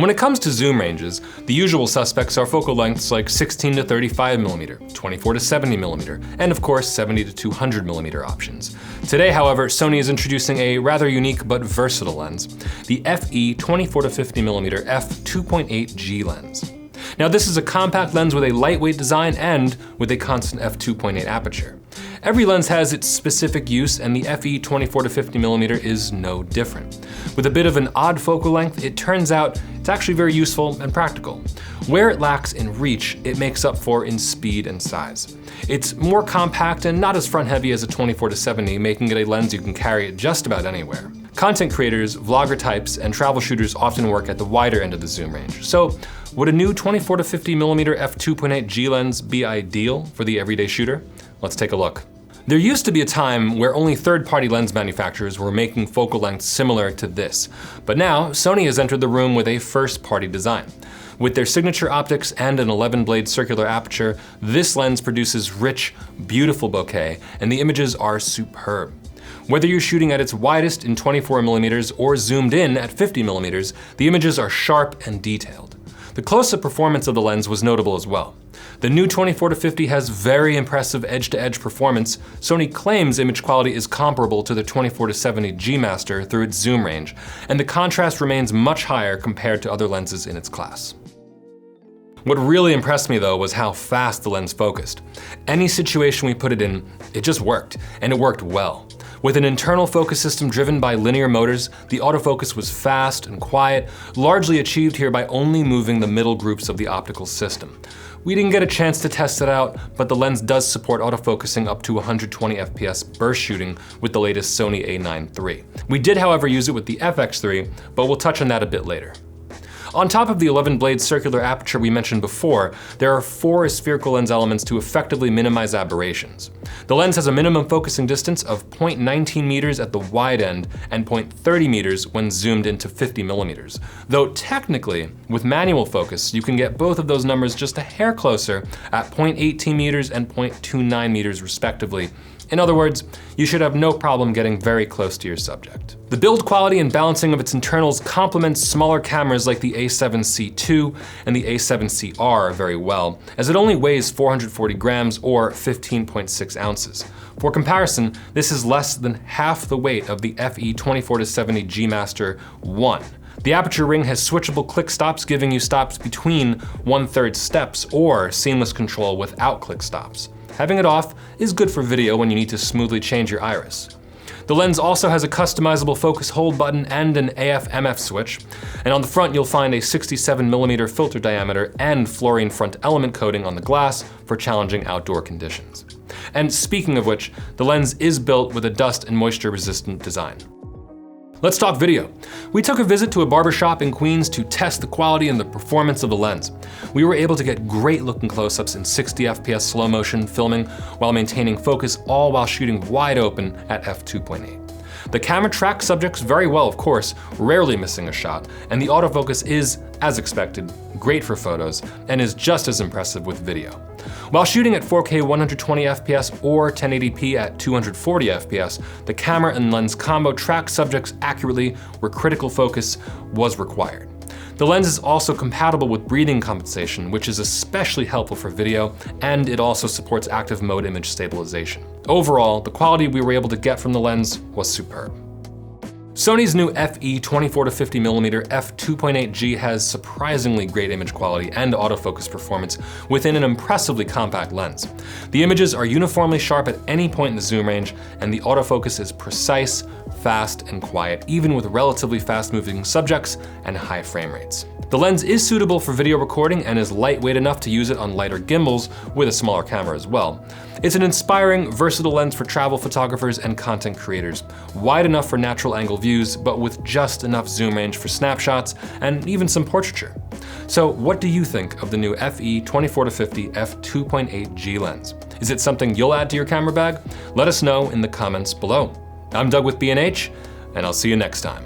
When it comes to zoom ranges, the usual suspects are focal lengths like 16 to 35mm, 24 to 70mm, and of course 70 to 200mm options. Today, however, Sony is introducing a rather unique but versatile lens, the FE 24 to 50mm f2.8G lens. Now this is a compact lens with a lightweight design and with a constant f2.8 aperture. Every lens has its specific use, and the FE 24 to 50mm is no different. With a bit of an odd focal length, it turns out it's actually very useful and practical. Where it lacks in reach, it makes up for in speed and size. It's more compact and not as front-heavy as a 24 to 70, making it a lens you can carry just about anywhere. Content creators, vlogger types, and travel shooters often work at the wider end of the zoom range. So, would a new 24 to 50mm f2.8G lens be ideal for the everyday shooter? Let's take a look. There used to be a time where only third-party lens manufacturers were making focal lengths similar to this, but now Sony has entered the room with a first-party design. With their signature optics and an 11-blade circular aperture, this lens produces rich, beautiful bokeh, and the images are superb. Whether you're shooting at its widest in 24mm or zoomed in at 50mm, the images are sharp and detailed. The close-up performance of the lens was notable as well. The new 24 to 50 has very impressive edge-to-edge performance. Sony claims image quality is comparable to the 24 to 70 G Master through its zoom range, and the contrast remains much higher compared to other lenses in its class. What really impressed me though was how fast the lens focused. Any situation we put it in, it just worked, and it worked well. With an internal focus system driven by linear motors, the autofocus was fast and quiet, largely achieved here by only moving the middle groups of the optical system. We didn't get a chance to test it out, but the lens does support autofocusing up to 120 FPS burst shooting with the latest Sony a9 III. We did, however, use it with the FX3, but we'll touch on that a bit later. On top of the 11-blade circular aperture we mentioned before, there are 4 spherical lens elements to effectively minimize aberrations. The lens has a minimum focusing distance of 0.19 meters at the wide end and 0.30 meters when zoomed into 50mm. Though technically, with manual focus, you can get both of those numbers just a hair closer at 0.18 meters and 0.29 meters respectively. In other words, you should have no problem getting very close to your subject. The build quality and balancing of its internals complements smaller cameras like the a7C II and the a7CR very well, as it only weighs 440 grams or 15.6 ounces. For comparison, this is less than half the weight of the FE 24 to 70 G Master 1. The aperture ring has switchable click stops, giving you stops between 1/3 steps or seamless control without click stops. Having it off is good for video when you need to smoothly change your iris. The lens also has a customizable focus hold button and an AF/MF switch, and on the front you'll find a 67mm filter diameter and fluorine front element coating on the glass for challenging outdoor conditions. And speaking of which, the lens is built with a dust and moisture resistant design. Let's talk video. We took a visit to a barbershop in Queens to test the quality and the performance of the lens. We were able to get great looking close-ups in 60 FPS slow motion filming while maintaining focus, all while shooting wide open at f2.8. The camera tracks subjects very well, of course, rarely missing a shot, and the autofocus is, as expected, great for photos and is just as impressive with video. While shooting at 4K 120 FPS or 1080p at 240 FPS, the camera and lens combo tracks subjects accurately where critical focus was required. The lens is also compatible with breathing compensation, which is especially helpful for video, and it also supports active mode image stabilization. Overall, the quality we were able to get from the lens was superb. Sony's new FE 24 to 50mm f2.8G has surprisingly great image quality and autofocus performance within an impressively compact lens. The images are uniformly sharp at any point in the zoom range, and the autofocus is precise, fast, and quiet, even with relatively fast-moving subjects and high frame rates. The lens is suitable for video recording and is lightweight enough to use it on lighter gimbals with a smaller camera as well. It's an inspiring, versatile lens for travel photographers and content creators, wide enough for natural angle views, but with just enough zoom range for snapshots and even some portraiture. So what do you think of the new FE 24 to 50 f2.8G lens? Is it something you'll add to your camera bag? Let us know in the comments below. I'm Doug with B&H, and I'll see you next time.